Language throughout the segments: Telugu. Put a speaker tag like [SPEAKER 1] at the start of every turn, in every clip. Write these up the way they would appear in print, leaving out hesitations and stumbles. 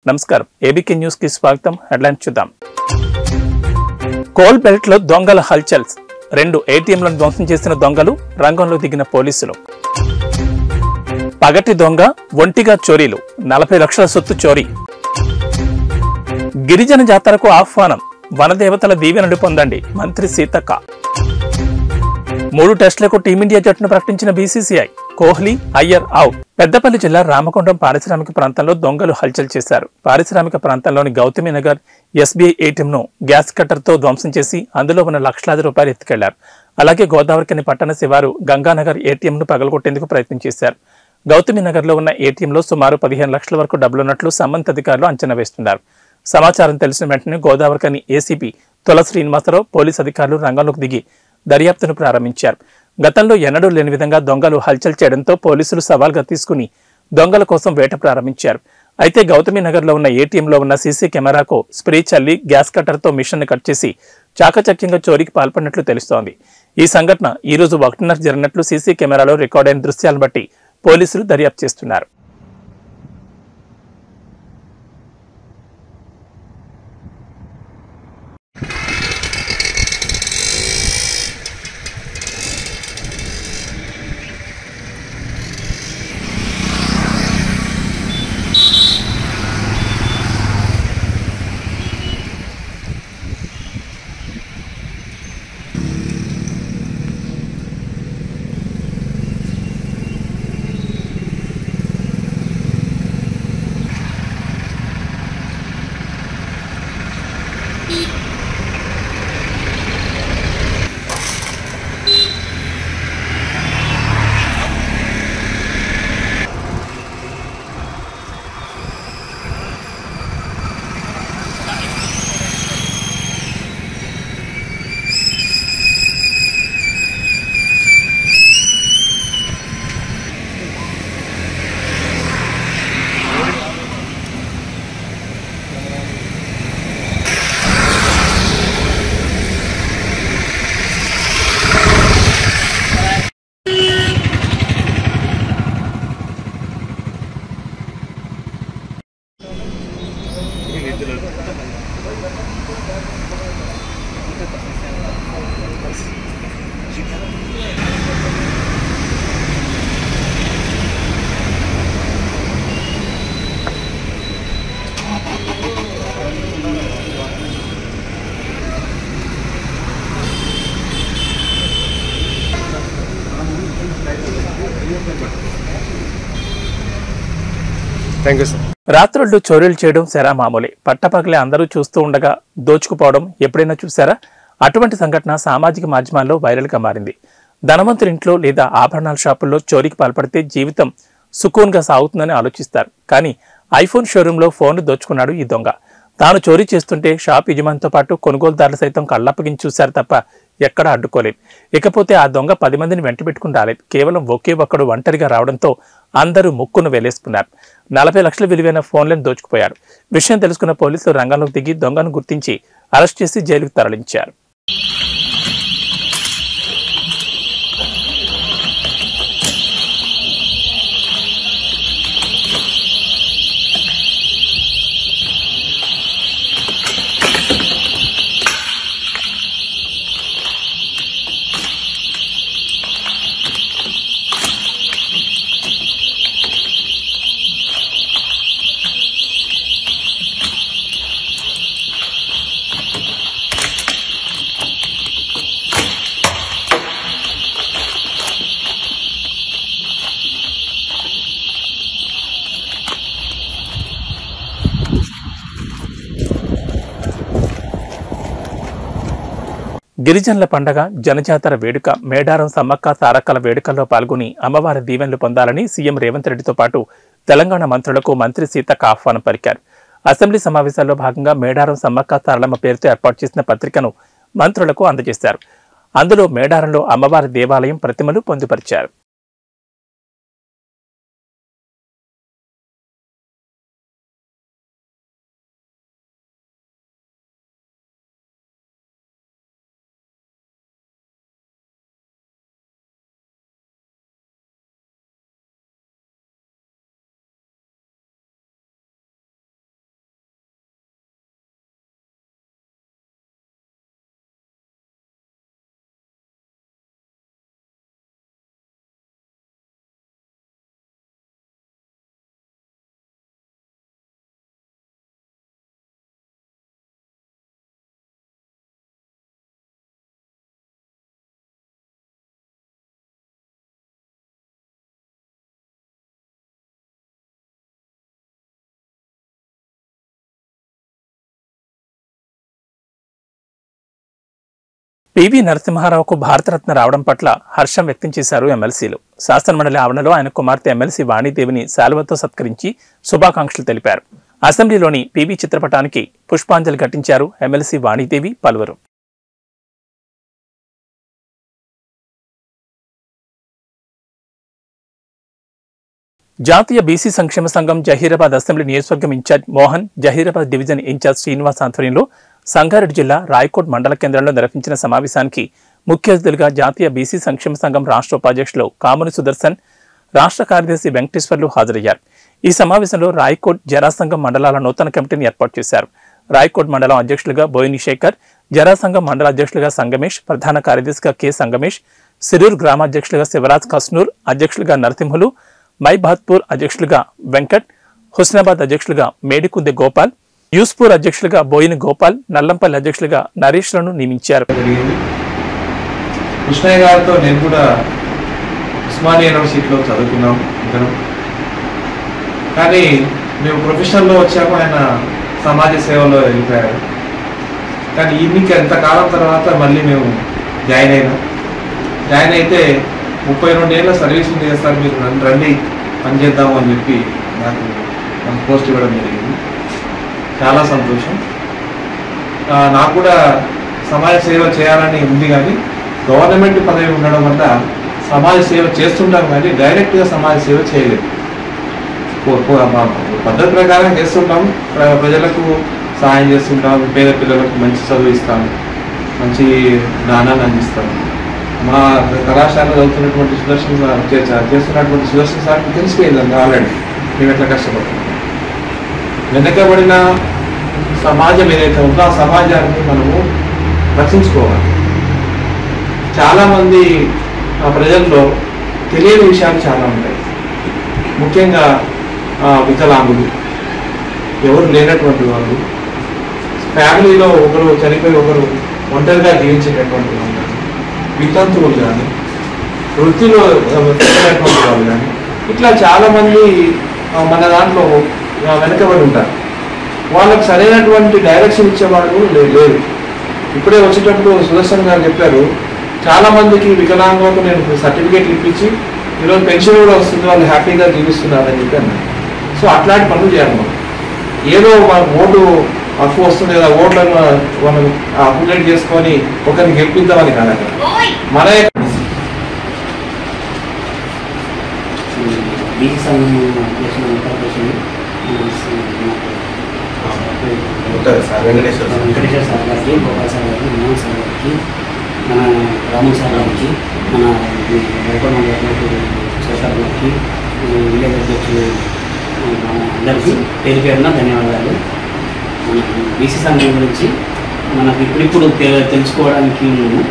[SPEAKER 1] నమస్కారం ఏబీకే న్యూస్ కి స్వాగతం. హెడ్లైన్స్ చూద్దాం. కోల్ బెల్ట్ లో దొంగల హల్చల్స్. 2 ఏటీఎంలను ధ్వంసం చేసిన దొంగలు, రంగంలో దిగిన పోలీసులు. పగటి దొంగ, ఒంటిగా చోరీలు, 40 లక్షల సొత్తు చోరీ. గిరిజన జాతరకు ఆహ్వానం, వనదేవతల దీవెనలు పొందండి, మంత్రి సీతక్క. 3 టెస్టులకు టీమిండియా జట్టును ప్రకటించిన బీసీసీఐ. కోహ్లీ, అయ్యర్ అవుట్. పెద్దపల్లి జిల్లా రామకొండం పారిశ్రామిక ప్రాంతంలో దొంగలు హల్చల్ చేశారు. పారిశ్రామిక ప్రాంతంలోని గౌతమి నగర్ ఎస్బీఐ ఏటీఎంను గ్యాస్ కట్టర్తో ధ్వంసం చేసి అందులో ఉన్న లక్షలాది రూపాయలు ఎత్తుకెళ్లారు. అలాగే గోదావరికని పట్టణ శివారు గంగానగర్ ఏటీఎంను పగలగొట్టేందుకు ప్రయత్నం చేశారు. గౌతమి నగర్లో ఉన్న ఏటీఎంలో సుమారు 15 లక్షల వరకు డబ్బులున్నట్లు సంబంధిత అధికారులు అంచనా వేస్తున్నారు. సమాచారం తెలిసిన వెంటనే గోదావరికని ఏసీపీ తుల శ్రీనివాసరావు, పోలీసు అధికారులు రంగంలోకి దిగి దర్యాప్తును ప్రారంభించారు. గతంలో ఎన్నడూ లేని విధంగా దొంగలు హల్చల్ చేయడంతో పోలీసులు సవాల్గా తీసుకుని దొంగల కోసం వేట ప్రారంభించారు. అయితే గౌతమి నగర్లో ఉన్న ఏటీఎంలో ఉన్న సీసీ కెమెరాకు స్ప్రే చల్లి గ్యాస్ కట్టర్తో మిషన్ను కట్ చేసి చాకచక్యంగా చోరీకి పాల్పడినట్లు తెలుస్తోంది. ఈ సంఘటన ఈ రోజు 1:30 జరిగినట్లు సీసీ కెమెరాలో రికార్డైన దృశ్యాలను బట్టి పోలీసులు దర్యాప్తు చేస్తున్నారు. రాత్రుళ్ళు చోరీలు చేయడం శరా మామూలే. పట్టపగలే అందరూ చూస్తూ ఉండగా దోచుకుపోవడం ఎప్పుడైనా చూసారా? అటువంటి సంఘటన సామాజిక మాధ్యమాల్లో వైరల్గా మారింది. ధనవంతుల ఇంట్లో లేదా ఆభరణాల షాపుల్లో చోరీకి పాల్పడితే జీవితం సుకూన్గా సాగుతుందని ఆలోచిస్తారు. కానీ ఐఫోన్ షోరూంలో ఫోన్లు దోచుకున్నాడు ఈ దొంగ. తాను చోరీ చేస్తుంటే షాప్ యజమానితో పాటు కొనుగోలుదారులు సైతం కళ్ళప్పగించి చూశారు తప్ప ఎక్కడా అడ్డుకోలేదు. ఇకపోతే ఆ దొంగ 10 మందిని వెంట పెట్టుకుని రాలేదు. కేవలం ఒకే ఒక్కడు ఒంటరిగా రావడంతో అందరూ ముక్కును వేలేసుకున్నారు. 40 లక్షల విలువైన ఫోన్లను దోచుకుపోయాడు. విషయం తెలుసుకున్న పోలీసులు రంగంలోకి దిగి దొంగను గుర్తించి అరెస్ట్ చేసి జైలుకు తరలించారు. గిరిజనుల పండగ, జనజాతర వేడుక మేడారం సమ్మక్క సారక్కల వేడుకల్లో పాల్గొని అమ్మవారి దీవెనలు పొందాలని సీఎం రేవంత్ రెడ్డితో పాటు తెలంగాణ మంత్రులకు మంత్రి సీతక్క ఆహ్వానం పలికారు. అసెంబ్లీ సమావేశాల్లో భాగంగా మేడారం సమ్మక్క సారలమ్మ పేరుతో ఏర్పాటు చేసిన పత్రికను మంత్రులకు అందజేశారు. అందులో మేడారంలో అమ్మవారి దేవాలయం ప్రతిమలు పొందుపరిచారు. పివి నరసింహారావుకు భారతరత్న రావడం పట్ల హర్షం వ్యక్తం చేశారు ఎమ్మెల్సీలు. శాసనమండలి ఆవరణలో ఆయన కుమార్తె ఎమ్మెల్సీ వాణీదేవిని శాలువతో సత్కరించి శుభాకాంక్షలు తెలిపారు. అసెంబ్లీలోని పివి చిత్రపటానికి పుష్పాంజలి ఘటించారు ఎమ్మెల్సీ వాణీదేవి, పలువురు. జాతీయ బీసీ సంక్షేమ సంఘం జహీరాబాద్ అసెంబ్లీ నియోజకవర్గం incharge Mohan, Zahirabad division incharge Srinivas ఆధ్వర్యంలో సంగారెడ్డి జిల్లా రాయకోట్ మండల కేంద్రంలో నిర్వహించిన సమావేశానికి ముఖ్య అతిథులుగా జాతీయ బీసీ సంక్షేమ సంఘం రాష్ట్ర ఉపాధ్యక్షులు కాముని సుదర్శన్, రాష్ట్ర కార్యదర్శి వెంకటేశ్వర్లు హాజరయ్యారు. ఈ సమావేశంలో రాయకోట్ జరాసంఘం మండలాల నూతన కమిటీని ఏర్పాటు చేశారు. రాయకోట్ మండలం అధ్యక్షులుగా బోయిని శేఖర్, జరాసంఘం మండల అధ్యక్షులుగా సంగమేష్, ప్రధాన కార్యదర్శిగా కె సంగమేష్, సిరూర్ గ్రామాధ్యక్షులుగా శివరాజ్ కస్నూర్, అధ్యక్షులుగా నరసింహులు, మైబాద్పూర్ అధ్యక్షులుగా వెంకట్, హుస్నాబాద్ అధ్యక్షులుగా మేడికుందె గోపాల్, యూస్పూర్ అధ్యక్షులుగా బోయిని గోపాల్, నల్లంపల్లి అధ్యక్షులుగా నరేష్లను నియమించారు.
[SPEAKER 2] కృష్ణయ్య గారితో నేను కూడా ఉస్మానియా యూనివర్సిటీలో చదువుకున్నాం ఇద్దరం. కానీ మేము ప్రొఫెషనల్లో వచ్చాక ఆయన సమాజ సేవలో వెళ్ళిపోయారు. కానీ ఈయనకి ఎంతకాలం తర్వాత మళ్ళీ మేము జాయిన్ అయినాం. జాయిన్ అయితే 32 ఏళ్ళ సర్వీసింగ్ చేస్తారు, మీరు రండి పనిచేద్దాము అని చెప్పి నాకు పోస్ట్ ఇవ్వడం జరిగింది. చాలా సంతోషం. నాకు కూడా సమాజ సేవ చేయాలని ఉంది, కానీ గవర్నమెంట్ పదవి ఉండడం వల్ల సమాజ సేవ చేస్తుంటాం కానీ డైరెక్ట్గా సమాజ సేవ చేయలేదు. పద్ధతి ప్రకారం చేస్తుంటాం, ప్రజలకు సహాయం చేస్తుంటాం, పేద పిల్లలకు మంచి చదువు ఇస్తాం, మంచి జ్ఞానాన్ని అందిస్తాం. మా కళాశాలలో చదువుతున్నటువంటి చేస్తున్నటువంటి సుదర్శన్ సార్కి తెలిసిపోయిందండి ఆల్రెడీ మేము ఎట్లా కష్టపడుతున్నాం. వెనకబడిన సమాజం ఏదైతే ఉందో ఆ సమాజాన్ని మనము రక్షించుకోవాలి. చాలామంది ప్రజల్లో తెలియని విషయాలు చాలా ఉంటాయి. ముఖ్యంగా వికలాంగులు, ఎవరు లేనటువంటి వాళ్ళు, ఫ్యామిలీలో ఒకరు చనిపోయి ఒకరు ఒంటరిగా జీవించేటటువంటి వాళ్ళు కానీ, వితంతువులు కానీ, వృత్తిలో పెట్టినటువంటి వాళ్ళు కానీ, ఇట్లా చాలామంది మన దాంట్లో వెనకబడి ఉంటారు. వాళ్ళకు సరైనటువంటి డైరెక్షన్ ఇచ్చేవాళ్ళు లేదు. ఇప్పుడే వచ్చేటప్పుడు సుదర్శన్ గారు చెప్పారు, చాలామందికి వికలాంగులకు నేను సర్టిఫికేట్లు ఇప్పించి ఈరోజు పెన్షన్ కూడా వస్తుంది, వాళ్ళు హ్యాపీగా జీవిస్తున్నారని చెప్పాను. సో అట్లాంటి పనులు చేయాలి. మనం ఏదో మనకు ఓటు హక్కు వస్తుంది కదా, ఓట్లను మనం అప్డేట్ చేసుకొని ఒకరిని గెలిపిద్దామని కాదు. మన
[SPEAKER 3] వెంకటేశ్వర సార్ గారికి, గోపాల్ సార్ గారికి, మోహన్ సార్ గారికి, మన రాము సార్ గారికి, మన శేఖర్ గారికి, విలేజ్ అధ్యక్షులు అందరికీ పేరు పేరున ధన్యవాదాలు. మన బీసీ సంఘం గురించి మనకు ఇప్పుడిప్పుడు తెలుసుకోవడానికి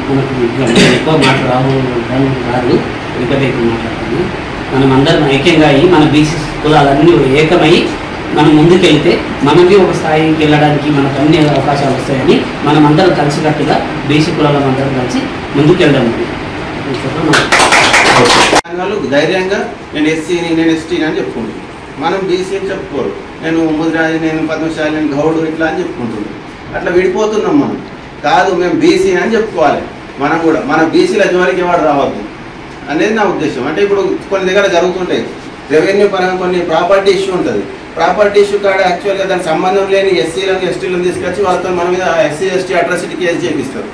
[SPEAKER 3] మనకు ఎక్కువ మాట రాదు, ఎక్కువ మాట్లాడుతాను. మనం అందరం ఐక్యంగా అయ్యి మన బీసీ కులాలన్నీ ఏకమై మనం ముందుకెళ్తే మనకి ఒక స్థాయికి వెళ్ళడానికి మనకు అన్ని అవకాశాలు వస్తాయని మనం అందరం కలిసికట్టుగా బీసీ కులాల అందరం కలిసి ముందుకెళ్ళడం.
[SPEAKER 4] ధైర్యంగా నేను ఎస్సీని, నేను ఎస్టీని అని చెప్పుకుంటున్నాను. మనం బీసీ అని చెప్పుకోరు, నేను ముద్రాజి, నేను పద్మశాలి, నేను గౌడు ఇట్లా అని చెప్పుకుంటున్నాం. అట్లా విడిపోతున్నాం. మనం కాదు, మేము బీసీ అని చెప్పుకోవాలి. మనం కూడా మన బీసీల జోలికి వాడు రావద్దు అనేది నా ఉద్దేశం. అంటే ఇప్పుడు కొన్ని దగ్గర జరుగుతుంటాయి, రెవెన్యూ పరంగా కొన్ని ప్రాపర్టీ ఇష్యూ ఉంటుంది. ప్రాపర్టీ ఇష్యూ కాడ యాక్చువల్గా దానికి సంబంధం లేని ఎస్సీలను, ఎస్టీలను తీసుకొచ్చి వాళ్ళతో మన మీద ఎస్సీ ఎస్టీ అట్రాసిటీ కేసు చేపిస్తారు.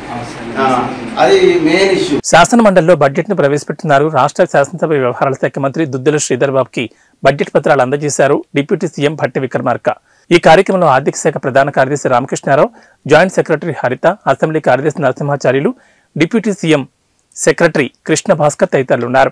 [SPEAKER 4] అది మెయిన్ ఇష్యూ.
[SPEAKER 1] శాసనమండలిలో బడ్జెట్ ను ప్రవేశపెట్టినారు. రాష్ట్ర శాసనసభ వ్యవహారాల శాఖ మంత్రి దుద్దిల శ్రీధర్ బాబుకి బడ్జెట్ పత్రాలు అందజేశారు డిప్యూటీ సీఎం భట్టి విక్రమార్క. ఈ కార్యక్రమంలో ఆర్థిక శాఖ ప్రధాన కార్యదర్శి రామకృష్ణారావు, జాయింట్ సెక్రటరీ హరిత, అసెంబ్లీ కార్యదర్శి Narasimhacharyulu, deputy CM secretary Krishna Bhaskar తదితరులు ఉన్నారు.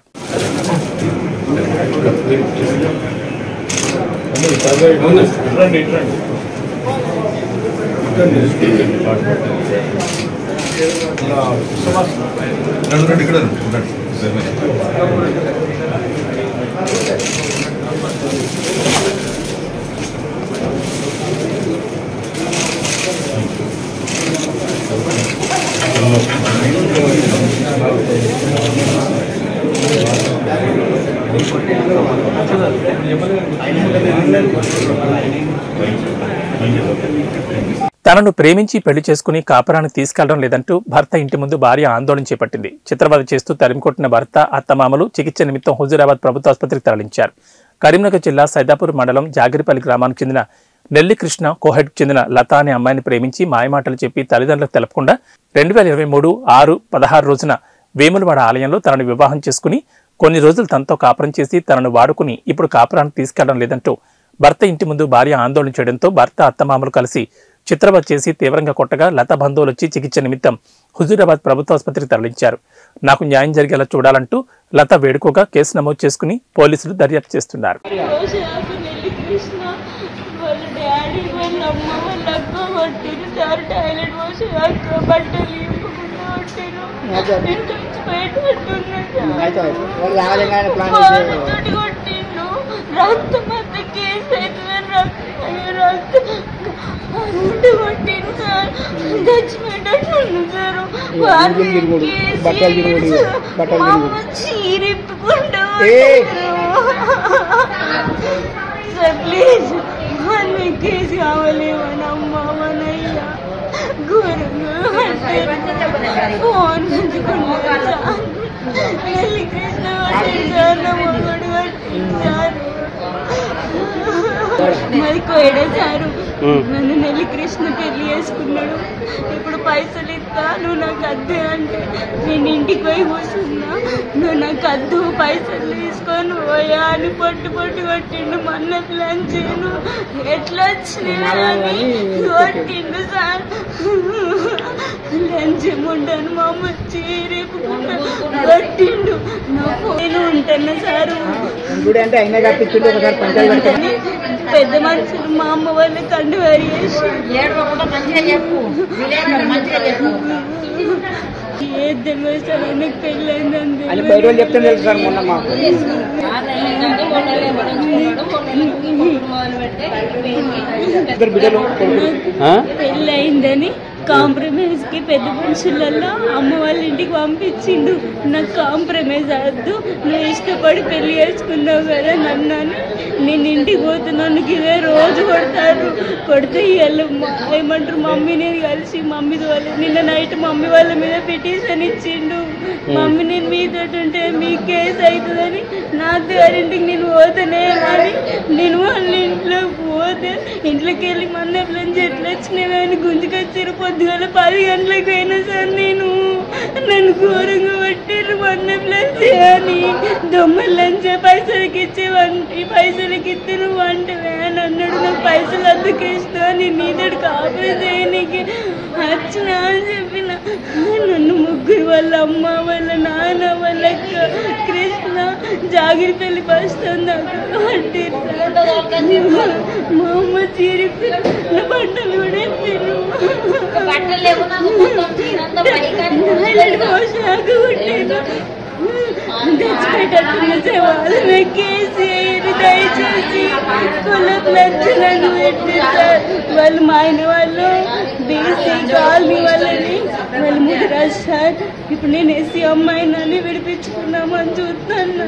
[SPEAKER 1] తనను ప్రేమించి పెళ్లి చేసుకుని కాపురాన్ని తీసుకెళ్లడం లేదంటూ భర్త ఇంటి ముందు భార్య ఆందోళన చేపట్టింది. చిత్రవద చేస్తూ తరిమికొట్టిన భర్త, అత్తమామలు చికిత్స నిమిత్తం హుజూరాబాద్ ప్రభుత్వ ఆసుపత్రికి తరలించారు. కరీంనగర్ జిల్లా సైదాపూర్ మండలం జాగిరిపల్లి గ్రామానికి చెందిన నెల్లి కృష్ణ కోహెడ్కు చెందిన లత అనే అమ్మాయిని ప్రేమించి మాయమాటలు చెప్పి తల్లిదండ్రులకు తెలపకుండా 2023 6/16 రోజున వేములవాడ ఆలయంలో తనను వివాహం చేసుకుని కొన్ని రోజులు తనతో కాపురం చేసి తనను వాడుకుని ఇప్పుడు కాపురానికి తీసుకెళ్లడం లేదంటూ భర్త ఇంటి ముందు భార్య ఆందోళన చేయడంతో భర్త అత్తమామలు కలిసి చిత్రవద చేసి తీవ్రంగా కొట్టగా లత బంధువులు వచ్చి చికిత్స నిమిత్తం హుజూరాబాద్ ప్రభుత్వ ఆసుపత్రికి తరలించారు. నాకు న్యాయం జరిగేలా చూడాలంటూ లత వేడుకోగా కేసు నమోదు చేసుకుని పోలీసులు దర్యాప్తు చేస్తున్నారు.
[SPEAKER 5] ప్లీజ్ కేసు కావాలేమనమ్మనయ్యా ఫోన్ నెల్లి కృష్ణ మరి కోయడే సారు నన్ను నెల్లి కృష్ణ పెళ్లి చేసుకున్నాడు. ఇప్పుడు పైసలు ఇస్తా, నువ్వు నాకు అద్దు అంటే నేను ఇంటికి పోయి కూర్చున్నా. నువ్వు నాకు అద్దు, పైసలు తీసుకొని పోయా అని పొట్టు కొట్టిండు. మొన్న ప్లాన్ చేయను ఎట్లా వచ్చినాయని కొట్టిండు సార్. లంచ్ ఉండను మా అమ్మ రేపు కొట్టిండు. నేను ఉంటాను సారు. పెద్ద మనుషులు మా అమ్మ వాళ్ళ కండు వారి ఏ తెలియదు సార్. ఆయనకు పెళ్ళైందండి. పెళ్ళయిందని కాంప్రమైజ్ కి పెద్ద మనుషులలో అమ్మ వాళ్ళ ఇంటికి పంపించిండు. నాకు కాంప్రమైజ్ అవద్దు, నువ్వు ఇష్టపడి పెళ్లి చేసుకున్నావు కదా నన్ను అని. నేను ఇంటికి పోతున్నాను, ఇదే రోజు కొడితే వీళ్ళు ఏమంటారు మమ్మీని కలిసి మమ్మీ వాళ్ళ నిన్న నైట్ మమ్మీ వాళ్ళ మీద పిటిషన్ ఇచ్చిండు. మమ్మీ నేను మీతో ఉంటే మీ కేసు అవుతుందని నా గారింటికి నేను పోతానే అని నేను వాళ్ళ ఇంట్లోకి పోతే ఇంట్లోకి వెళ్ళి మన ప్లాన్ ఎట్లా వచ్చినాయని గుంజుకొచ్చారు. పొద్దుగాల 10 గంటలకు పోయినా సార్ నన్ను ఘోరంగా పట్టారు. మన ప్లాన్ అని దొమ్మలు లంచే పైసలకి ఇచ్చేవంటి పైసలకి ఇస్తే నువ్వు అంటవే అని అన్నాడు. నాకు పైసలు అందుకు ఇస్తా, నేను నీతోటి కాపురం చేయనీకి వచ్చినా అని చెప్పిన. నన్ను ముగ్గురు వాళ్ళ అమ్మ వాళ్ళ నాన్న వాళ్ళ కృష్ణ జాగిరిపల్లి బస్ స్టాండ్ పట్టారు. మా అమ్మ చీరిపి నా బట్టలు కూడా ఎత్తారు. దయచేసి కులకు లక్షలను పెట్టారు వాళ్ళు. మా ఆయన వాళ్ళు బీసీ కాలనీ వాళ్ళని వాళ్ళు ముదిరాజ్ సార్. ఇప్పుడు నేను ఎస్సీ అమ్మాయినని విడిపించుకున్నామని చూస్తాను.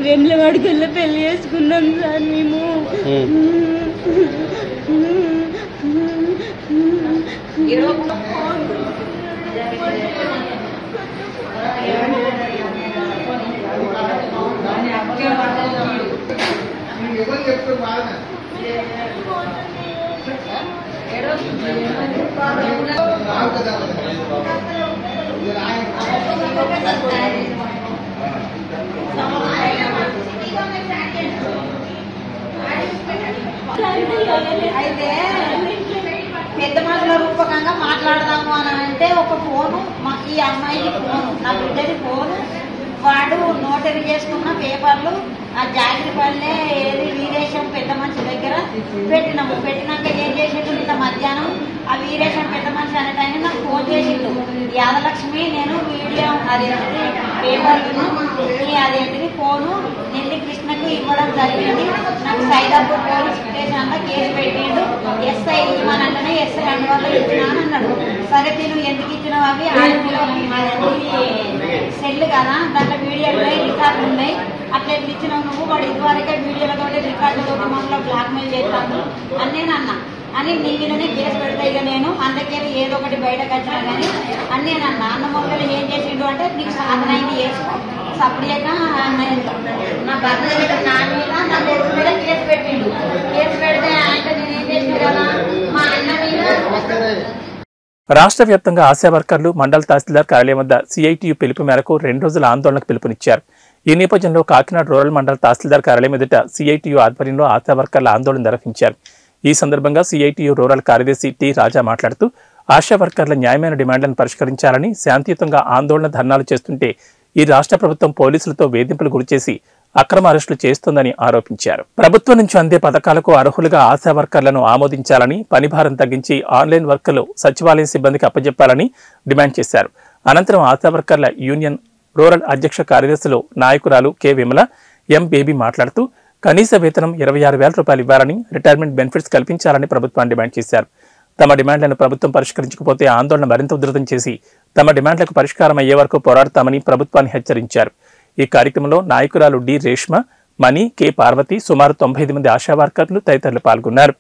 [SPEAKER 5] వేములవాడికి వెళ్ళి పెళ్లి చేసుకున్నాం సార్ మేము.
[SPEAKER 6] అయితే పెద్ద మనుషుల రూపకంగా మాట్లాడదాము అని అంటే ఒక ఫోను, ఈ అమ్మాయికి ఫోను, నా బిడ్డకి ఫోను, వాడు నోటరీ చేసుకున్న పేపర్లు ఆ జాగిరిపల్లె ఏది వీరేశం పెద్ద మనిషి దగ్గర పెట్టినాము. పెట్టినాక ఏం చేసిండు, నిన్న మధ్యాహ్నం ఆ వీరేశం పెద్ద మనిషి అనే టైం నాకు ఫోన్ చేసిండు. యాదలక్ష్మి నేను వీడియో అది పేపర్లను అదేంటిది ఫోను నెల్లి కృష్ణకు ఇవ్వడం జరిగింది. నాకు సైదాపూర్ పోలీస్ స్టేషన్లో కేసు పెట్టిండు. ఎస్ఐ ఇవ్వనంటేనే ఎస్ఐ అందువల్ల ఇచ్చినాను అన్నాడు. సరే నువ్వు ఎందుకు ఇచ్చినావు? అవి ఆర్మీలో సెల్ కదా, దాంట్లో వీడియోలు ఉన్నాయి, రికార్డులు ఉన్నాయి. అట్లా ఎట్లా ఇచ్చినావు నువ్వు? వాడు ఇదివరకే వీడియోలతో రికార్డులతో మమ్మల్ని బ్లాక్మెయిల్ చేస్తాను అని నేను అన్నా. అని నీ మీదనే కేసు పెడతా ఇక నేను అందుకే ఏదో ఒకటి బయటకు వచ్చినా కానీ అని నేను అన్నా. అన్న మొక్కలు ఏం చేసిండు అంటే నీకు సాధనైంది చేసుకో సపరేట్ నా భర్త నా మీద నా కొడుకు మీద కేసు పెట్టిండు. కేసు పెడితే అంటే నేను ఏం చేసిన కదా మా అన్న మీద.
[SPEAKER 1] రాష్ట్ర వ్యాప్తంగా ఆశా వర్కర్లు మండల తహసీల్దార్ కార్యాలయం వద్ద సిఐటియు పిలుపు మేరకు 2 రోజుల ఆందోళనకు పిలుపునిచ్చారు. ఈ నేపథ్యంలో కాకినాడ రూరల్ మండల తహసీల్దార్ కార్యాలయం ఎదుట సిఐటియు ఆధ్వర్యంలో ఆశా వర్కర్ల ఆందోళన నిర్వహించారు. ఈ సందర్భంగా సిఐటియు రూరల్ కార్యదర్శి టి రాజా మాట్లాడుతూ ఆశా వర్కర్ల న్యాయమైన డిమాండ్లను పరిష్కరించాలని, శాంతియుతంగా ఆందోళన ధర్నాలు చేస్తుంటే ఈ రాష్ట్ర ప్రభుత్వం పోలీసులతో వేధింపులు గురిచేసి అక్రమ అరెస్టులు చేస్తోందని ఆరోపించారు. ప్రభుత్వం నుంచి అందే పథకాలకు అర్హులుగా ఆశా వర్కర్లను ఆమోదించాలని, పనిభారం తగ్గించి ఆన్లైన్ వర్కులు సచివాలయం సిబ్బందికి అప్పజెప్పాలని డిమాండ్ చేశారు. అనంతరం ఆశా వర్కర్ల యూనియన్ రూరల్ అధ్యక్ష కార్యదర్శులు నాయకురాలు కె విమల, ఎం బేబీ మాట్లాడుతూ కనీస వేతనం 26,000 రూపాయలు ఇవ్వాలని, రిటైర్మెంట్ బెనిఫిట్స్ కల్పించాలని ప్రభుత్వాన్ని డిమాండ్ చేశారు. తమ డిమాండ్లను ప్రభుత్వం పరిష్కరించకపోతే ఆందోళన మరింత ఉధృతం చేసి తమ డిమాండ్లకు పరిష్కారం అయ్యే వరకు పోరాడతామని ప్రభుత్వాన్ని హెచ్చరించారు. ఈ కార్యక్రమంలో నాయకురాలు డి రేష్మ, మణి, కె పార్వతి, సుమారు 95 మంది ఆశా వర్కర్లు తదితరులు పాల్గొన్నారు.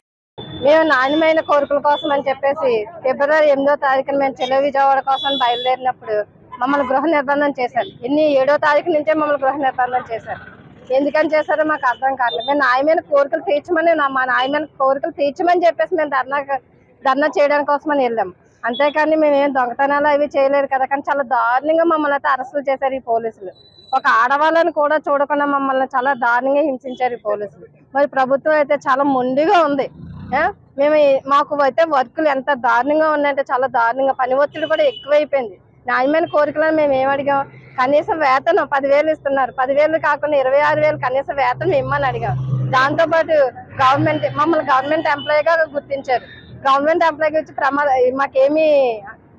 [SPEAKER 7] మేము నాణ్యమైన కోరికల కోసం అని చెప్పేసి ఫిబ్రవరి 8వ తారీఖున మేము చెలో విజయవాడ కోసం బయలుదేరినప్పుడు మమ్మల్ని గృహ నిర్బంధం చేశారు. 7వ తారీఖు నుంచే మమ్మల్ని గృహ నిర్బంధం చేశారు. ఎందుకని చేశారో మాకు అర్థం కావట్లేదు. మేము న్యాయమైన కోరికలు తీర్చమని మా న్యాయమైన కోరికలు తీర్చమని చెప్పేసి మేము ధర్నా చేయడానికి కోసమని వెళ్ళాము. అంతేకాని మేము ఏం దొంగతనాలు అవి చేయలేదు కదా. కానీ చాలా దారుణంగా మమ్మల్ని అయితే అరెస్టులు చేశారు ఈ పోలీసులు. ఒక ఆడవాళ్ళని కూడా చూడకుండా మమ్మల్ని చాలా దారుణంగా హింసించారు ఈ పోలీసులు. మరి ప్రభుత్వం అయితే చాలా మొండిగా ఉంది. మాకు అయితే వర్కులు ఎంత దారుణంగా ఉన్నాయంటే చాలా దారుణంగా, పని ఒత్తిడి కూడా ఎక్కువైపోయింది. న్యాయమైన కోరికలను మేము ఏం అడిగాం? కనీసం వేతనం 10,000 ఇస్తున్నారు. 10,000 కాకుండా 26,000 కనీస వేతనం ఇమ్మని అడిగాం. దాంతోపాటు మమ్మల్ని గవర్నమెంట్ ఎంప్లాయీగా గుర్తించారు. గవర్నమెంట్ ఎంప్లాయీగా వచ్చి మాకేమి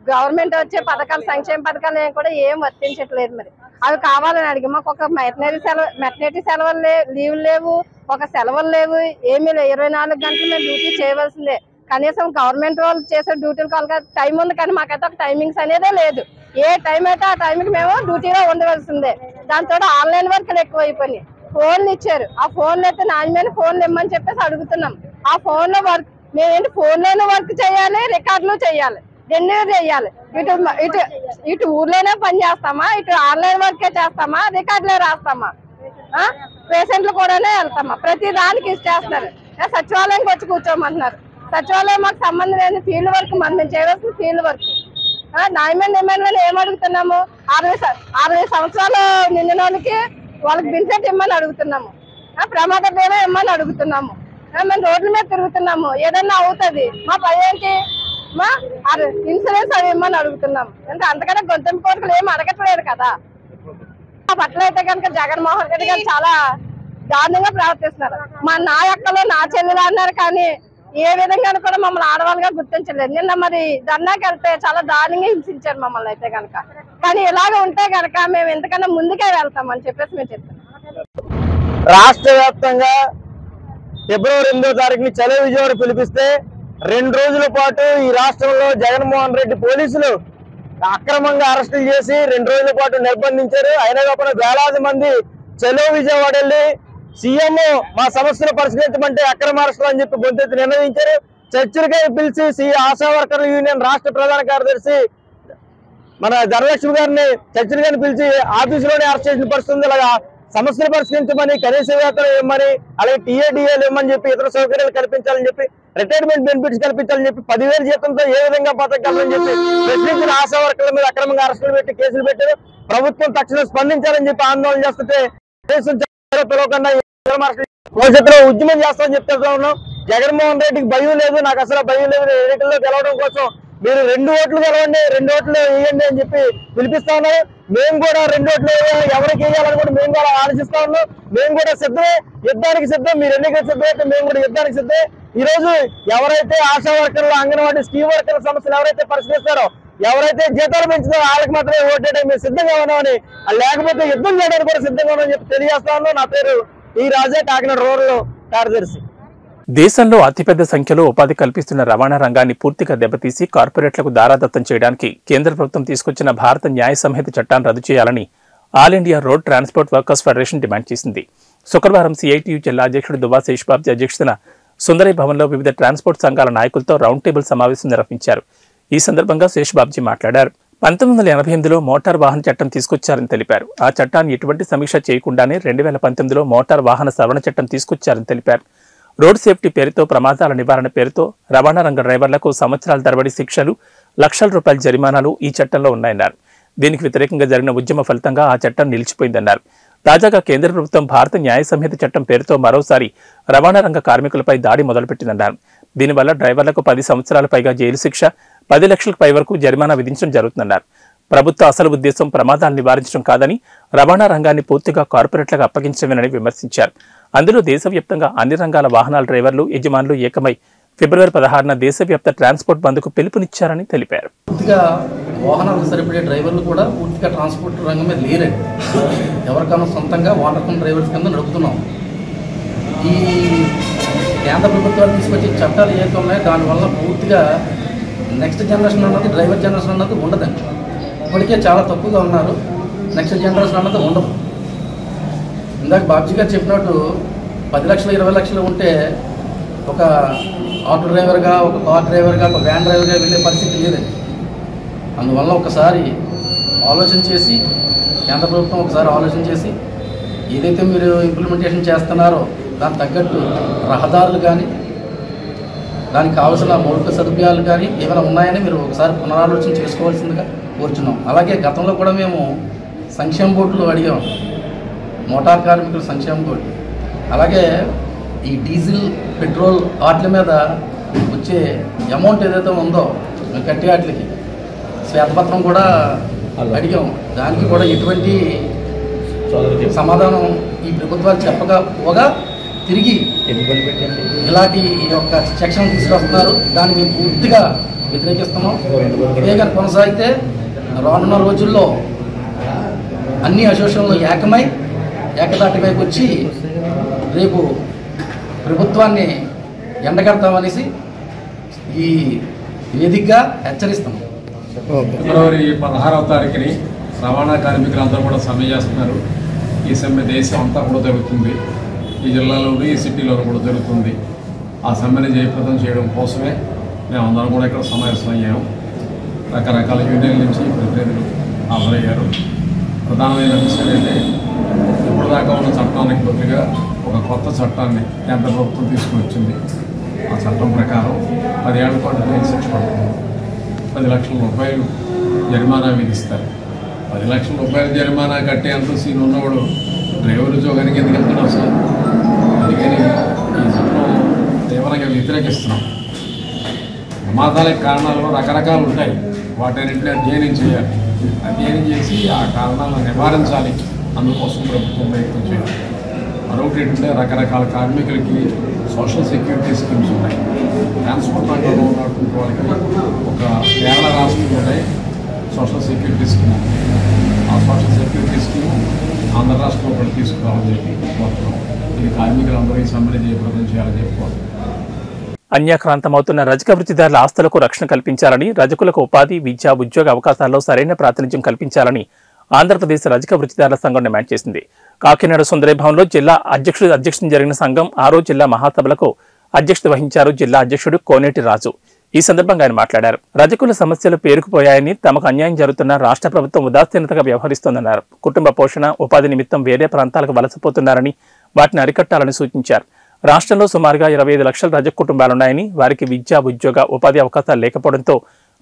[SPEAKER 7] గవర్నమెంట్ వచ్చే పథకాలు, సంక్షేమ పథకాలు కూడా ఏం వర్తించట్లేదు. మరి అవి కావాలని అడిగి మాకు ఒక మెటర్నిటీ సెలవులు లీవ్ లేవు, ఒక సెలవులు లేవు, ఏమీ లేవు. 24 గంటలు మేము డ్యూటీ చేయవలసిందే. కనీసం గవర్నమెంట్ వాళ్ళు చేసే డ్యూటీలు కావాలి, టైం ఉంది కానీ మాకైతే ఒక టైమింగ్స్ అనేదే లేదు. ఏ టైం అయితే ఆ టైంకి మేము డ్యూటీలో ఉండవలసిందే. దాంతో ఆన్లైన్ వర్క్లు ఎక్కువైపోయినాయి. ఫోన్లు ఇచ్చారు. ఆ ఫోన్లు అయితే నాణ్యమైన ఫోన్లు ఇమ్మని చెప్పేసి అడుగుతున్నాం. ఆ ఫోన్లో వర్క్ మేమేంటి ఫోన్లోనే వర్క్ చేయాలి, రికార్డులు చేయాలి, 2 చేయాలి. ఇటు ఊర్లోనే పని చేస్తామా, ఇటు ఆన్లైన్ వర్కే చేస్తామా, రికార్డులే రాస్తామా, పేషెంట్లు కూడానే వెళ్తామా? ప్రతి దానికి ఇచ్చేస్తున్నారు. సచివాలయంకి వచ్చి కూర్చోమంటున్నారు. సచివాలయం మాకు సంబంధం లేని ఫీల్డ్ వర్క్ మనం చేయవలసిన ఫీల్డ్ వర్క్. న్యాయమైన డిమాండ్లను ఏం అడుగుతున్నాము? 60 సంవత్సరాలు నిండిన వాళ్ళకి బెనిఫిట్ ఇమ్మని అడుగుతున్నాము. ప్రమాద బీమా ఇమ్మని అడుగుతున్నాము. మేము రోడ్ల మీద తిరుగుతున్నాము. ఏదన్నా అవుతుంది మా పై ఏంటి? మా ఇన్సూరెన్స్ అవి ఇమ్మని అడుగుతున్నాము. అంటే అంతకన్నా గొంతెం కోరికలు ఏమి అడగట్లేదు కదా. ఆ పట్ల అయితే కనుక జగన్మోహన్ రెడ్డి గారు చాలా దారుణంగా ప్రవర్తిస్తున్నారు. నా అక్కలు నా చెల్లెలు అన్నారు కానీ ఏ విధంగా కూడా మమ్మల్ని ఆడవాళ్ళుగా గుర్తించలేదు. నిన్న మరి ధర్నాకి వెళ్తే చాలా దారుణంగా హింసించారు మమ్మల్ని అయితే కనుక. కానీ ఇలాగ ఉంటే కనుక మేము ఎంతకన్నా ముందుకే వెళ్తామని చెప్పేసి మేము చెప్తాం.
[SPEAKER 8] రాష్ట్ర వ్యాప్తంగా ఫిబ్రవరి 8వ తారీఖుని చలో విజయవాడ పిలిపిస్తే 2 రోజుల పాటు ఈ రాష్ట్రంలో జగన్మోహన్ రెడ్డి పోలీసులు అక్రమంగా అరెస్టులు చేసి 2 రోజుల పాటు నిర్బంధించారు. అయినా కాకుండా వేలాది మంది చలో విజయవాడ వెళ్ళి సీఎం మా సమస్యలు పరిష్కరించమంటే అక్రమ అరెస్టులు అని చెప్పి గొంతెత్తి నిర్ణయించారు. చర్చలకై పిలిచి ఆశా వర్కర్ల యూనియన్ రాష్ట్ర ప్రధాన కార్యదర్శి మన ధనలక్ష్మి గారిని చర్చలకై పిలిచి ఆఫీసులోనే అరెస్ట్ చేసిన పరిస్థితుంది. అలాగా సమస్యలు పరిష్కరించమని, కనీస వేతనం ఇవ్వమని, అలాగే టీఏడీఏలు ఇవ్వమని చెప్పి, ఇతర సౌకర్యాలు కల్పించాలని చెప్పి, రిటైర్మెంట్ బెనిఫిట్స్ కల్పించాలని చెప్పి, 10,000 జీతంతో ఏ విధంగా బతకాలని చెప్పి ప్రశ్నించిన ఆశా వర్కర్ల మీద అక్రమంగా అరెస్టులు పెట్టి కేసులు పెట్టారు. ప్రభుత్వం తక్షణం స్పందించాలని చెప్పి ఆందోళన చేస్తుంటే పిలవకుండా భవిష్యత్తులో ఉద్యమం చేస్తామని చెప్తా ఉన్నాం. జగన్మోహన్ రెడ్డికి భయం లేదు, నాకు అసలు భయం లేదు. ఎన్నికల్లో గెలవడం కోసం మీరు 2 ఓట్లు గెలవండి, 2 ఓట్లు వేయండి అని చెప్పి పిలిపిస్తా ఉన్నారు. మేము కూడా 2 ఓట్లు ఎవరికి వేయాలని కూడా మేము కూడా ఆలోచిస్తా ఉన్నాం. మేము కూడా సిద్ధమే, యుద్ధానికి సిద్ధం. మీరు ఎన్నికలు సిద్ధమైతే మేము కూడా యుద్ధానికి సిద్ధమే. ఈ రోజు ఎవరైతే ఆశా వర్కర్లు, అంగన్వాడీ, స్కీమ్ వర్కర్ల సమస్యలు ఎవరైతే పరిష్కరిస్తారో ఎవరైతే జీతాలు పెంచుతారో వాళ్ళకి మాత్రమే ఓటేయడానికి మేము సిద్ధంగా ఉన్నామని, లేకపోతే యుద్ధం చేయడానికి కూడా సిద్ధంగా ఉన్నామని చెప్పి తెలియజేస్తా ఉన్నాం. నా పేరు ఈ రాజా, కాకినాడ రూరల్ కార్యదర్శి.
[SPEAKER 1] దేశంలో అతిపెద్ద సంఖ్యలో ఉపాధి కల్పిస్తున్న రవాణా రంగాన్ని పూర్తిగా దెబ్బతీసి కార్పొరేట్లకు దారాదత్తం చేయడానికి కేంద్ర ప్రభుత్వం తీసుకొచ్చిన భారత న్యాయ సంహిత చట్టాన్ని రద్దు చేయాలని all India road transport workers federation demand చేసింది. శుక్రవారం సిఐటియు జిల్లా అధ్యక్షుడు దువ్వా శేషబాబ్జీ అధ్యక్షతన సుందరి భవన్లో వివిధ ట్రాన్స్పోర్ట్ సంఘాల నాయకులతో రౌండ్ టేబుల్ సమావేశం నిర్వహించారు. ఈ సందర్భంగా శేషబాబ్జీ మాట్లాడారు. 1988లో మోటార్ వాహన చట్టం తీసుకొచ్చారని తెలిపారు. ఆ చట్టాన్ని ఎటువంటి సమీక్ష చేయకుండానే 2019లో మోటార్ వాహన సవరణ చట్టం తీసుకొచ్చారని తెలిపారు. రోడ్ సేఫ్టీ పేరుతో, ప్రమాదాల నివారణ పేరుతో రవాణా రంగ డ్రైవర్లకు సంవత్సరాల తరబడి శిక్షలు, లక్షల రూపాయల జరిమానాలు ఈ చట్టంలో ఉన్నాయన్నారు. దీనికి వ్యతిరేకంగా జరిగిన ఉద్యమ ఫలితంగా ఆ చట్టం నిలిచిపోయిందన్నారు. తాజాగా కేంద్ర ప్రభుత్వం భారత న్యాయ సంహిత చట్టం పేరుతో మరోసారి రవాణా రంగ కార్మికులపై దాడి మొదలుపెట్టిందన్నారు. దీనివల్ల డ్రైవర్లకు 10 సంవత్సరాల పైగా జైలు శిక్ష, 10 లక్షలకు పై వరకు జరిమానా విధించడం జరుగుతుందన్నారు. ప్రభుత్వ అసలు ఉద్దేశం ప్రమాదాలు నివారించడం కాదని, రవాణా రంగాన్ని పూర్తిగా కార్పొరేట్లకు అప్పగించడమేనని విమర్శించారు. అందులో దేశవ్యాప్తంగా అన్ని రంగాల వాహనాల డ్రైవర్లు, యజమానులు ఏకమై ఫిబ్రవరి 16న దేశవ్యాప్త ట్రాన్స్పోర్ట్ బంద్కు పిలుపునిచ్చారని తెలిపారు.
[SPEAKER 9] పూర్తిగా వాహనాలకు సరిపడే డ్రైవర్లు కూడా పూర్తిగా ట్రాన్స్పోర్ట్ రంగం మీద లేరండి. ఎవరికైనా సొంతంగా వాటర్ డ్రైవర్స్ కింద నడుపుతున్నాం. ఈ కేంద్ర ప్రభుత్వాలు తీసుకొచ్చే చట్టాలు ఏదైతే ఉన్నాయో దానివల్ల పూర్తిగా నెక్స్ట్ జనరేషన్ అన్నది, డ్రైవర్ జనరేషన్ అన్నది ఉండదండి. ఇప్పటికే చాలా తక్కువగా ఉన్నారు. నెక్స్ట్ జనరేషన్ అన్నది ఉండదు. ఇందాక బాబ్జీ గారు చెప్పినట్టు 10 లక్షలు 20 లక్షలు ఉంటే ఒక ఆటో డ్రైవర్గా, ఒక కార్ డ్రైవర్గా, ఒక వ్యాన్ డ్రైవర్గా వెళ్ళే పరిస్థితి లేదండి. అందువల్ల ఒకసారి ఆలోచన చేసి, కేంద్ర ప్రభుత్వం ఒకసారి ఆలోచన చేసి ఏదైతే మీరు ఇంప్లిమెంటేషన్ చేస్తున్నారో దానికి తగ్గట్టు రహదారులు కానీ, దానికి కావాల్సిన మౌలిక సదుపాయాలు కానీ ఏమైనా ఉన్నాయని మీరు ఒకసారి పునరాలోచన చేసుకోవాల్సిందిగా కోరుచున్నాం. అలాగే గతంలో కూడా మేము సంక్షేమ బోర్డులు అడిగాం, మోటార్ కార్మికుల సంక్షేమ బోర్డు. అలాగే ఈ డీజిల్, పెట్రోల్ వాటి మీద వచ్చే అమౌంట్ ఏదైతే ఉందో కట్టే వాటికి శ్వేతపత్రం కూడా అడిగాం. దానికి కూడా ఎటువంటి సమాధానం ఈ ప్రభుత్వాలు చెప్పకపోగా తిరిగి ఇలాంటి యొక్క సెక్షన్ తీసుకొస్తున్నారు. దాన్ని మేము పూర్తిగా వ్యతిరేకిస్తున్నాం. ఇదే కానీ కొనసాగితే రానున్న రోజుల్లో అన్ని అసోసియేషన్లు ఏకతాటిపైకి వచ్చి రేపు ప్రభుత్వాన్ని ఎండగడతామనేసి ఈ వేదికగా హెచ్చరిస్తాం.
[SPEAKER 10] ఫిబ్రవరి 16వ తారీఖుని రవాణా కార్మికులందరూ కూడా సమ్మె చేస్తున్నారు. ఈ సమ్మె దేశం అంతా కూడా జరుగుతుంది. ఈ జిల్లాలోనూ, ఈ సిటీలోనూ కూడా జరుగుతుంది. ఆ సమ్మెని జయప్రదం చేయడం కోసమే మేమందరం కూడా ఇక్కడ సమావేశమయ్యాము. రకరకాల యూనియన్ల నుంచి ప్రతినిధులు హాజరయ్యారు. ప్రధానమైన విషయం ఏంటంటే, ఇప్పుడు దాకా ఉన్న చట్టానికి బదులుగా ఒక కొత్త చట్టాన్ని కేంద్ర ప్రభుత్వం తీసుకువచ్చింది. ఆ చట్టం ప్రకారం 10 ఏళ్ల పాటు జైలు శిక్ష పడుతుంది. 10 లక్షల రూపాయలు జరిమానా విధిస్తారు. 10 లక్షల రూపాయల జరిమానా కట్టే అంత సీన్ ఉన్నవాడు డ్రైవర్ ఉద్యోగానికి ఎందుకు వెళ్తున్నాడు సార్? అందుకని ఈ చట్టం తీవ్రంగా వ్యతిరేకిస్తున్నాం. ప్రమాదాలకు కారణాలు రకరకాలు ఉంటాయి. వాటన్నింటినీ అధ్యయనం చేయాలి. అధ్యయనం చేసి ఆ కారణాలను నివారించాలి. అందుకోసం ప్రభుత్వం ప్రయత్నం చేయాలి. మరొకటి ఏంటంటే, రకరకాల కార్మికులకి సోషల్ సెక్యూరిటీ స్కీమ్స్ ఉన్నాయి. ట్రాన్స్పోర్ట్ రంగంలో ఉన్నటువంటి వాళ్ళకి ఒక కేరళ రాష్ట్రంలోనే సోషల్ సెక్యూరిటీ స్కీమ్. ఆ సోషల్ సెక్యూరిటీ స్కీమ్ ఆంధ్ర రాష్ట్రంలో కూడా తీసుకురావాలని చెప్పి కోరుతున్నాం. ఇది కార్మికులందరూ ఈ సమ్మెని జయప్రదం చేయాలని చెప్పి కోరుతున్నాం.
[SPEAKER 1] అన్యాక్రాంతమవుతున్న రజక వృత్తిదారుల ఆస్తులకు రక్షణ కల్పించాలని, రజకులకు ఉపాధి, విద్య, ఉద్యోగ అవకాశాల్లో సరైన ప్రాతినిధ్యం కల్పించాలని ఆంధ్రప్రదేశ్ రజక వృత్తిదారుల సంఘం డిమాండ్ చేసింది. కాకినాడ సుందరి భవన్లో జిల్లా అధ్యక్షుడు జరిగిన సంఘం 6వ జిల్లా మహాసభలకు అధ్యక్షత వహించారు జిల్లా అధ్యక్షుడు కోనేటి రాజు. ఈ సందర్భంగా ఆయన మాట్లాడారు. రజకుల సమస్యలు పేరుకుపోయాయని, తమకు అన్యాయం జరుగుతున్న రాష్ట్ర ప్రభుత్వం ఉదాసీనతగా వ్యవహరిస్తోందన్నారు. కుటుంబ పోషణ, ఉపాధి నిమిత్తం వేరే ప్రాంతాలకు వలసపోతున్నారని, వాటిని అరికట్టాలని సూచించారు. రాష్ట్రంలో సుమారుగా 25 లక్షల రజక కుటుంబాలున్నాయని, వారికి విద్య, ఉద్యోగ, ఉపాధి అవకాశాలు లేకపోవడంతో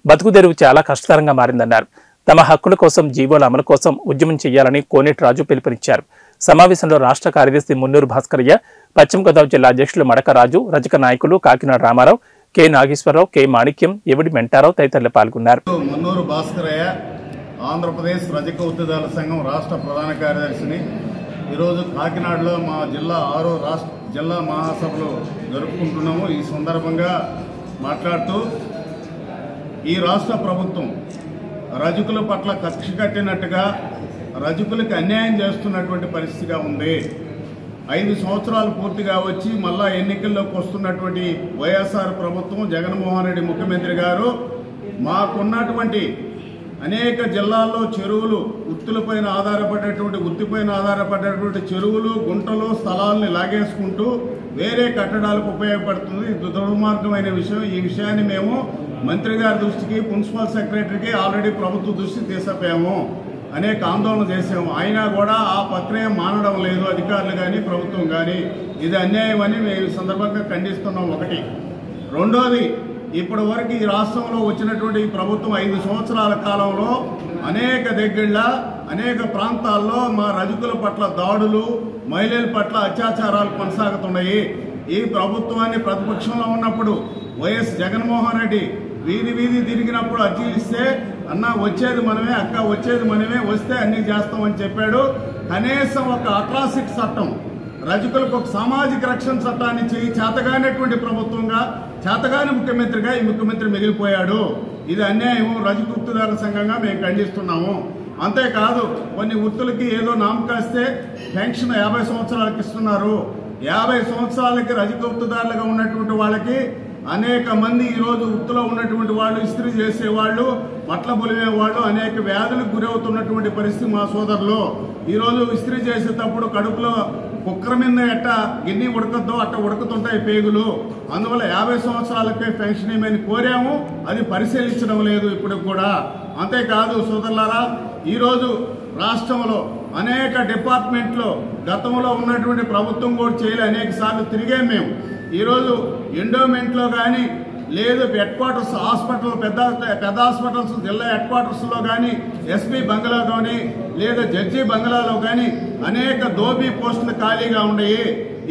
[SPEAKER 1] బతుకుదెరువు చాలా కష్టతరంగా మారిందన్నారు. తమ హక్కుల కోసం, జీవోల అమలు కోసం ఉద్యమం చేయాలని కోనేటి రాజు పిలుపునిచ్చారు. సమావేశంలో రాష్ట్ర కార్యదర్శి మున్నూరు భాస్కరయ్య, పశ్చిమ గోదావరి జిల్లా అధ్యక్షులు మడక రాజు, రజక నాయకులు కాకినాడ రామారావు, కె నాగేశ్వరరావు, కె మాణిక్యం, ఎవడి మెంటారావు తదితరులు పాల్గొన్నారు.
[SPEAKER 11] మున్నూరు భాస్కరయ్య, ఆంధ్రప్రదేశ్ రజక వృత్తిదారుల సంఘం రాష్ట్ర ప్రధాన కార్యదర్శిని. ఈరోజు కాకినాడలో మా జిల్లా 6వ రాష్ట్ర జిల్లా మహాసభలు జరుపుకుంటున్నాము. ఈ సందర్భంగా మాట్లాడుతూ, ఈ రాష్ట్ర ప్రభుత్వం రజకుల పట్ల కక్ష కట్టినట్టుగా రజకులకు అన్యాయం చేస్తున్నటువంటి పరిస్థితిగా ఉంది. 5 సంవత్సరాలు పూర్తిగా వచ్చి మళ్ళా ఎన్నికల్లోకి వస్తున్నటువంటి వైఎస్ఆర్ ప్రభుత్వం, జగన్మోహన్ రెడ్డి ముఖ్యమంత్రి గారు మాకున్నటువంటి అనేక జిల్లాల్లో చెరువులు, వృత్తులపైన ఆధారపడేటువంటి చెరువులు, గుంటలు, స్థలాలను లాగేసుకుంటూ వేరే కట్టడాలకు ఉపయోగపడుతుంది. ఇది దుర్మార్గమైన విషయం. ఈ విషయాన్ని మేము మంత్రి గారి దృష్టికి, ప్రిన్సిపల్ సెక్రటరీకి ఆల్రెడీ ప్రభుత్వ దృష్టికి తీసుకుపోయాము. అనేక ఆందోళన చేసాము. అయినా కూడా ఆ ప్రక్రియ మానడం లేదు అధికారులు కానీ ప్రభుత్వం కానీ. ఇది అన్యాయం అని మేము ఈ సందర్భంగా ఖండిస్తున్నాం. ఒకటి. రెండోది, ఇప్పటి వరకు ఈ రాష్ట్రంలో వచ్చినటువంటి ఈ ప్రభుత్వం 5 సంవత్సరాల కాలంలో అనేక దగ్గళ్ళ అనేక ప్రాంతాల్లో మా రజకుల పట్ల దాడులు, మహిళల పట్ల అత్యాచారాలు కొనసాగుతున్నాయి. ఈ ప్రభుత్వాన్ని ప్రతిపక్షంలో ఉన్నప్పుడు వైఎస్ జగన్మోహన్ రెడ్డి వీధి తిరిగినప్పుడు అర్జీలిస్తే అన్న వచ్చేది మనమే, అక్క వచ్చేది మనమే, వస్తే అన్నీ చేస్తామని చెప్పాడు. కనీసం ఒక అట్రాసిటీ చట్టం, రజకులకు ఒక సామాజిక రక్షణ చట్టాన్ని చేతగానటువంటి ప్రభుత్వంగా, చేతగాని ముఖ్యమంత్రిగా ఈ ముఖ్యమంత్రి మిగిలిపోయాడు. ఇది అన్యాయం. రజక వృత్తిదారుల సంఘంగా మేము ఖండిస్తున్నాము. అంతేకాదు, కొన్ని వృత్తులకి ఏదో నామకాస్తే పెన్షన్ 50 సంవత్సరాలకి ఇస్తున్నారు. 50 సంవత్సరాలకి రజక వృత్తిదారులుగా ఉన్నటువంటి వాళ్ళకి అనేక మంది ఈరోజు వృత్తిలో ఉన్నటువంటి వాళ్ళు, ఇస్త్రీ చేసేవాళ్ళు, బట్టల బొలివేవాళ్ళు అనేక వ్యాధులకు గురవుతున్నటువంటి పరిస్థితి మా సోదరులు. ఈరోజు ఇస్త్రీ చేసేటప్పుడు కడుపులో కుక్కర మీద ఎట్ట గిన్నె ఉడకద్దో అట్ట ఉడుకుతుంటాయి పేగులు. అందువల్ల 50 సంవత్సరాలకే పెన్షన్ ఏమని కోరాము, అది పరిశీలించడం లేదు ఇప్పుడు కూడా. అంతేకాదు సోదరులారా, ఈరోజు రాష్ట్రంలో అనేక డిపార్ట్మెంట్లో గతంలో ఉన్నటువంటి ప్రభుత్వం కూడా చేయలే, అనేక సార్లు తిరిగాం మేము. ఈరోజు ఎండోమెంట్లో కానీ, లేదు హెడ్ క్వార్టర్స్ హాస్పిటల్, పెద్ద హాస్పిటల్స్, జిల్లా హెడ్ క్వార్టర్స్లో కానీ, ఎస్పీ బంగ్లా కానీ, లేదా జడ్జి బంగ్లాలో కానీ అనేక దోబీ పోస్టులు ఖాళీగా ఉన్నాయి.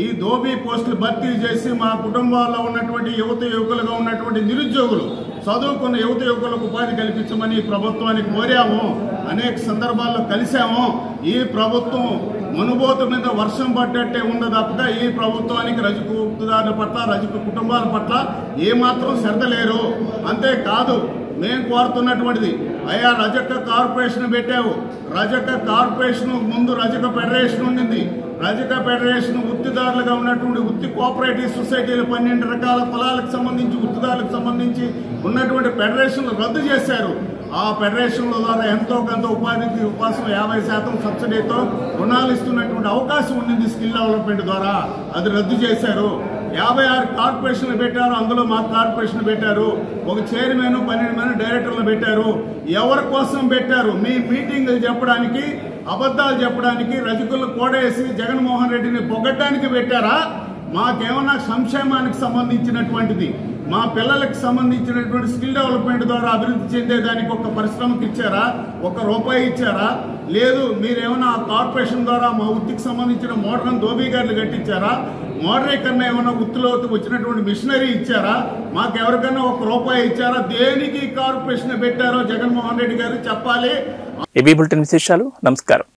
[SPEAKER 11] ఈ దోబీ పోస్టులు భర్తీ చేసి మా కుటుంబాల్లో ఉన్నటువంటి యువకులుగా ఉన్నటువంటి నిరుద్యోగులు, చదువుకున్న యువకులకు ఉపాధి కల్పించమని ప్రభుత్వానికి కోరాము. అనేక సందర్భాల్లో కలిశాము. ఈ ప్రభుత్వం మనుబోతు మీద వర్షం పడ్డట్టే ఉంది తప్పగా ఈ ప్రభుత్వానికి రజక వృత్తిదారుల పట్ల, రజక కుటుంబాల పట్ల ఏమాత్రం శ్రద్ధ లేరు. అంతేకాదు, మేము కోరుతున్నటువంటిది, అయ్యా రజక కార్పొరేషన్ పెట్టావు. రజక కార్పొరేషన్ ముందు రజక ఫెడరేషన్ ఉండింది. రజక ఫెడరేషన్ వృత్తిదారులుగా ఉన్నటువంటి వృత్తి కోఆపరేటివ్ సొసైటీలు 12 రకాల కులాలకు సంబంధించి, వృత్తిదారులకు సంబంధించి ఉన్నటువంటి ఫెడరేషన్లు రద్దు చేశారు. ఆ ఫెడరేషన్ల ద్వారా ఎంతో కొంత ఉపాధికి కోసం 50% సబ్సిడీతో రుణాలు ఇస్తున్నటువంటి అవకాశం ఉండింది స్కిల్ డెవలప్మెంట్ ద్వారా. అది రద్దు చేశారు. 56 కార్పొరేషన్లు పెట్టారు. అందులో మా కార్పొరేషన్ పెట్టారు. ఒక చైర్మన్, 12 మంది డైరెక్టర్లు పెట్టారు. ఎవరి కోసం పెట్టారు? మీ మీటింగులు చెప్పడానికి, అబద్ధాలు చెప్పడానికి, రజకులు కోడేసి జగన్మోహన్ రెడ్డిని పొగడ్డానికి పెట్టారా? మాకేమన్నా సంక్షేమానికి సంబంధించినటువంటిది, మా పిల్లలకు సంబంధించినటువంటి స్కిల్ డెవలప్మెంట్ ద్వారా అభివృద్ధి చెందేదానికి ఒక పరిశ్రమకి ఇచ్చారా? ₹1 ఇచ్చారా? లేదు, మీరేమన్నా ఆ కార్పొరేషన్ ద్వారా మా వృత్తికి సంబంధించిన మోడర్న్ దోబీగారులు కట్టించారా? మోడరేకన్నా ఏమన్నా వృత్తిలో వచ్చినటువంటి మిషనరీ ఇచ్చారా? మాకెవరికన్నా ₹1 ఇచ్చారా? దేనికి కార్పొరేషన్ పెట్టారో జగన్మోహన్ రెడ్డి గారు చెప్పాలి.
[SPEAKER 1] ఏబీ బులెటిన్ విశేషాలు. నమస్కారం.